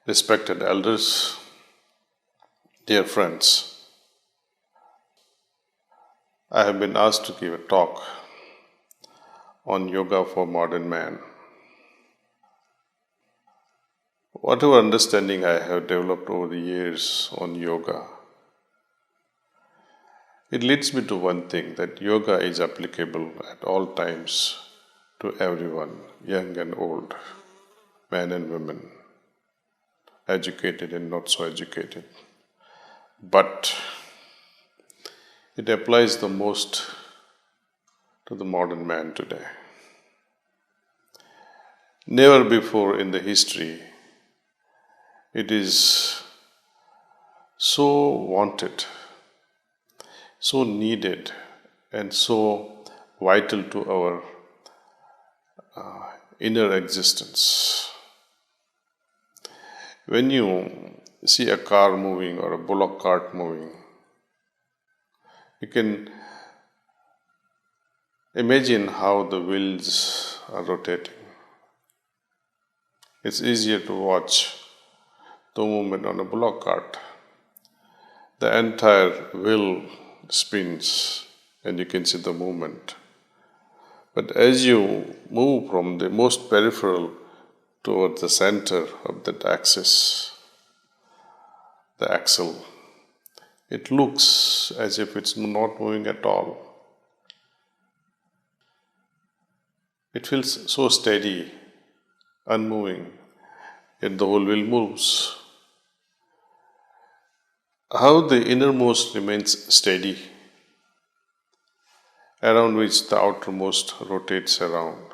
Respected elders, dear friends, I have been asked to give a talk on yoga for modern man. Whatever understanding I have developed over the years on yoga, it leads me to one thing, that yoga is applicable at all times to everyone, young and old, men and women, educated and not so educated. But it applies the most to the modern man today. Never before in the history it is so wanted, so needed, and so vital to our inner existence. When you see a car moving or a bullock cart moving, you can imagine how the wheels are rotating. It's easier to watch the movement on a bullock cart. The entire wheel spins and you can see the movement. But as you move from the most peripheral towards the center of that axis, the axle, it looks as if it's not moving at all. It feels so steady, unmoving, yet the whole wheel moves. How the innermost remains steady, around which the outermost rotates around.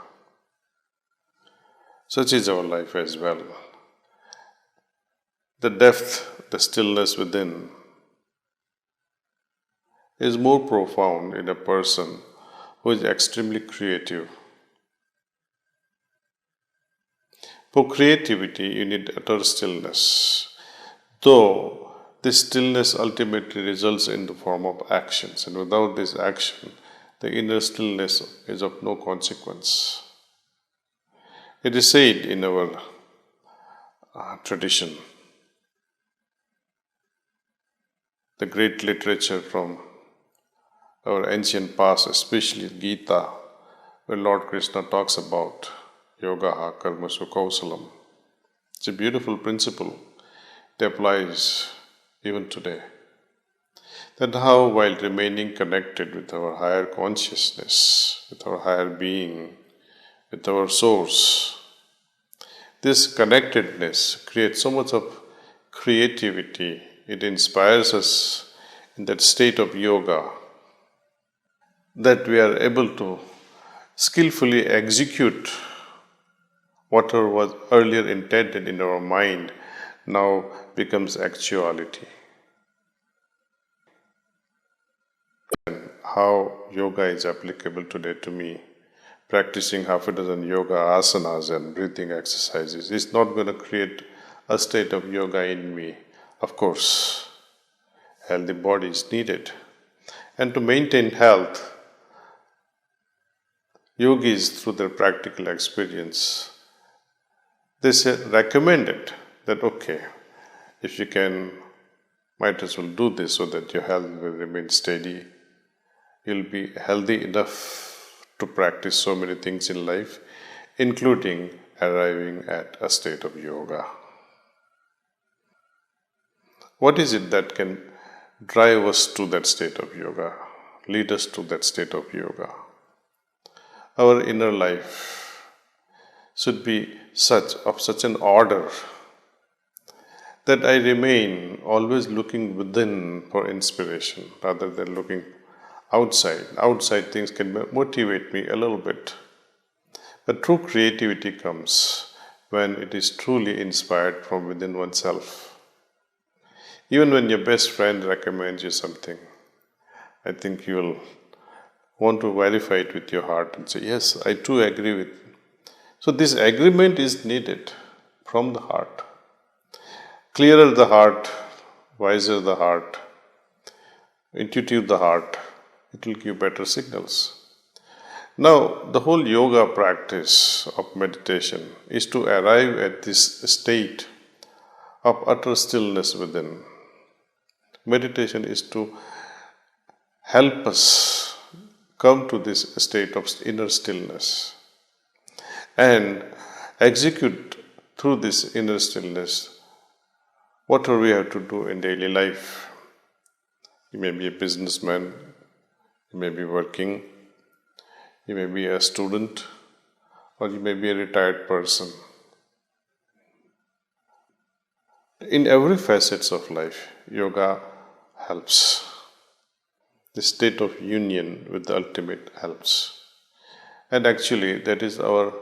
Such is our life as well. The depth, the stillness within is more profound in a person who is extremely creative. For creativity, you need utter stillness, though this stillness ultimately results in the form of actions, and without this action, the inner stillness is of no consequence. It is said in our tradition, the great literature from our ancient past, especially Gita, where Lord Krishna talks about yogaḥ, karmasu, kauśalam. It's a beautiful principle that applies even today. That how, while remaining connected with our higher consciousness, with our higher being, with our source, this connectedness creates so much of creativity. It inspires us in that state of yoga that we are able to skillfully execute whatever was earlier intended in our mind now becomes actuality. And how yoga is applicable today to me, practicing half a dozen yoga asanas and breathing exercises is not going to create a state of yoga in me. Of course, healthy body is needed. And to maintain health, yogis, through their practical experience, they recommended that, okay, if you can, might as well do this so that your health will remain steady. You'll be healthy enough to practice so many things in life, including arriving at a state of yoga. What is it that can drive us to that state of yoga, lead us to that state of yoga? Our inner life should be of such an order that I remain always looking within for inspiration rather than looking outside. Outside things can motivate me a little bit. But true creativity comes when it is truly inspired from within oneself. Even when your best friend recommends you something, I think you will want to verify it with your heart and say, yes, I too agree with. So this agreement is needed from the heart. Clearer the heart, wiser the heart, intuitive the heart, it will give better signals. Now, the whole yoga practice of meditation is to arrive at this state of utter stillness within. Meditation is to help us come to this state of inner stillness and execute through this inner stillness whatever we have to do in daily life. You may be a businessman, you may be working, you may be a student, or you may be a retired person. In every facet of life, yoga helps. The state of union with the ultimate helps. And actually, that is our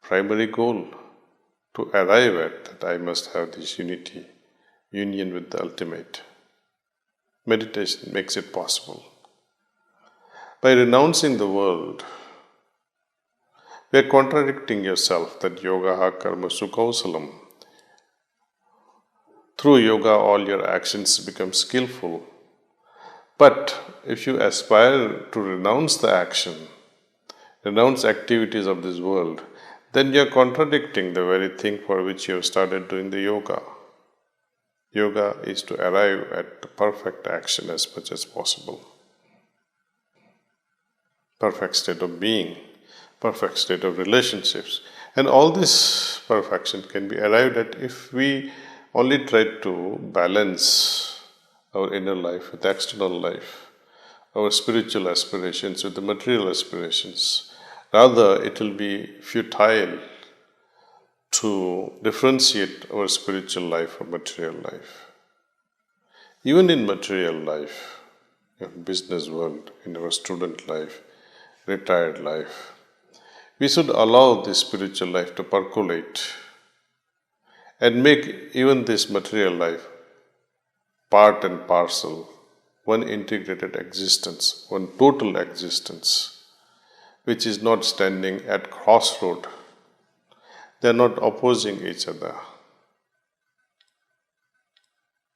primary goal, to arrive at that I must have this unity, union with the ultimate. Meditation makes it possible. By renouncing the world, we are contradicting yourself that yogaḥ karmasu kausalam. Through yoga, all your actions become skillful. But if you aspire to renounce the action, renounce activities of this world, then you are contradicting the very thing for which you have started doing the yoga. Yoga is to arrive at the perfect action as much as possible. Perfect state of being, perfect state of relationships. And all this perfection can be arrived at if we only try to balance our inner life with external life, our spiritual aspirations with the material aspirations. Rather, it will be futile to differentiate our spiritual life from material life. Even in material life, in business world, in our student life, retired life, we should allow this spiritual life to percolate and make even this material life part and parcel, one integrated existence, one total existence, which is not standing at crossroad. They are not opposing each other.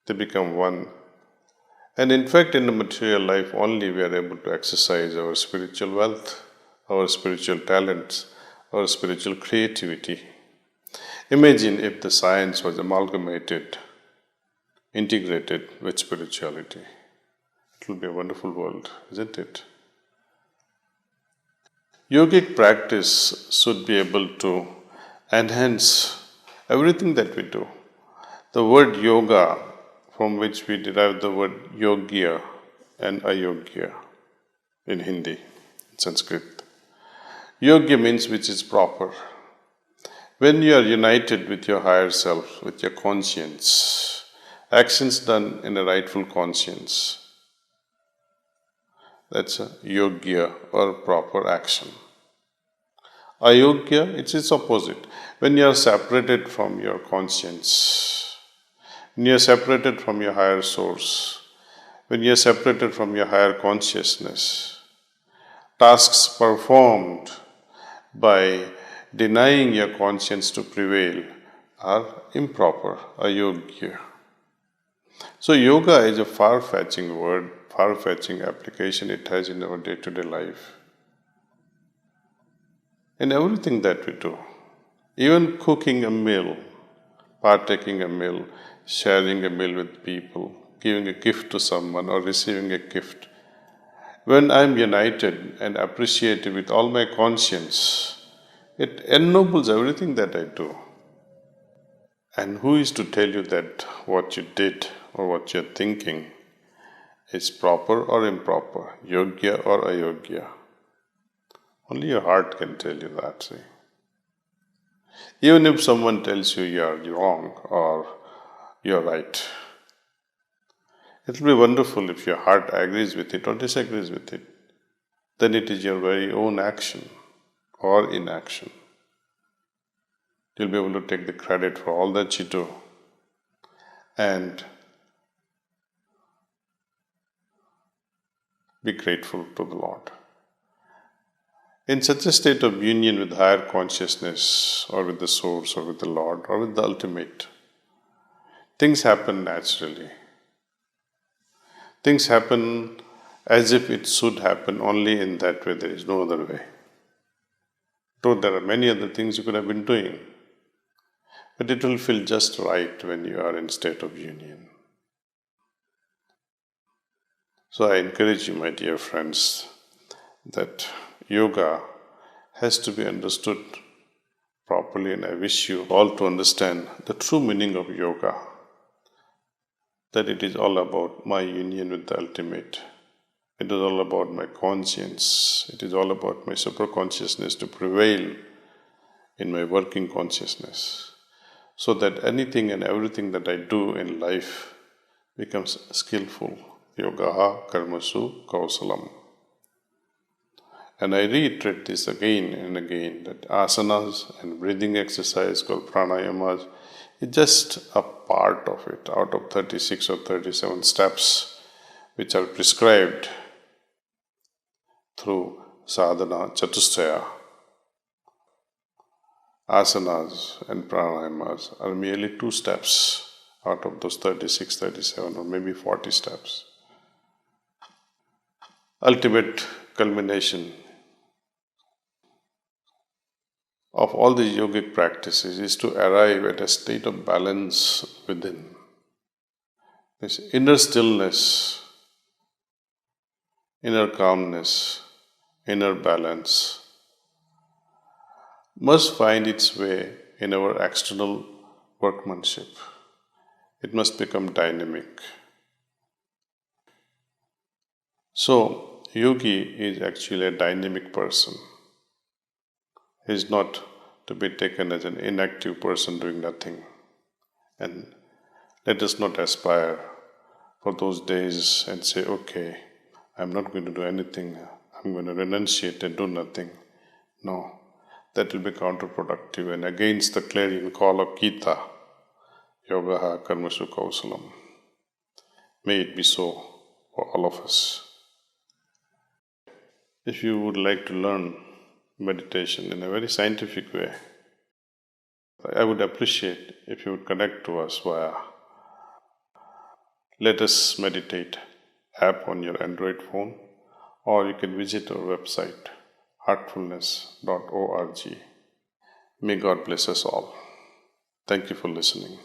They become one. And in fact, in the material life only we are able to exercise our spiritual wealth, our spiritual talents, our spiritual creativity. Imagine if the science was amalgamated, integrated with spirituality. It will be a wonderful world, isn't it? Yogic practice should be able to enhance everything that we do. The word yoga, from which we derive the word yogya and ayogya in Hindi, in Sanskrit. Yogya means which is proper. When you are united with your higher self, with your conscience, actions done in a rightful conscience, that's a yogya or proper action. Ayogya, it's its opposite. When you are separated from your conscience, when you are separated from your higher source, when you are separated from your higher consciousness, tasks performed by denying your conscience to prevail are improper, ayogya. So yoga is a far-fetching word, far-fetching application it has in our day-to-day life. In everything that we do, even cooking a meal, partaking a meal, sharing a meal with people, giving a gift to someone or receiving a gift. When I am united and appreciative with all my conscience, it ennobles everything that I do. And who is to tell you that what you did or what you are thinking is proper or improper, yogya or ayogya? Only your heart can tell you that, see. Even if someone tells you you are wrong or you are right, it will be wonderful if your heart agrees with it or disagrees with it. Then it is your very own action or inaction. You'll be able to take the credit for all that you do and be grateful to the Lord. In such a state of union with higher consciousness or with the source or with the Lord or with the ultimate, things happen naturally. Things happen as if it should happen only in that way, there is no other way. Though there are many other things you could have been doing. but it will feel just right when you are in state of union. So I encourage you, my dear friends, that yoga has to be understood properly, and I wish you all to understand the true meaning of yoga, that it is all about my union with the ultimate. It is all about my conscience. It is all about my superconsciousness to prevail in my working consciousness, so that anything and everything that I do in life becomes skillful. yogaḥ, karmasu, kausalam. And I reiterate this again and again, that asanas and breathing exercise called pranayamas is just a part of it, out of 36 or 37 steps which are prescribed through sadhana chatusraya. Asanas and pranayamas are merely 2 steps out of those 36, 37 or maybe 40 steps. Ultimate culmination of all these yogic practices is to arrive at a state of balance within. This inner stillness, inner calmness, inner balance must find its way in our external workmanship. It must become dynamic. So, yogi is actually a dynamic person. He is not to be taken as an inactive person doing nothing. And let us not aspire for those days and say, okay, I'm not going to do anything, I'm going to renunciate and do nothing. No, that will be counterproductive and against the clarion call of Gita, yogaḥ, karmasu, kausalam. May it be so for all of us. If you would like to learn meditation in a very scientific way, I would appreciate if you would connect to us via Let Us Meditate app on your Android phone, or you can visit our website, heartfulness.org. May God bless us all. Thank you for listening.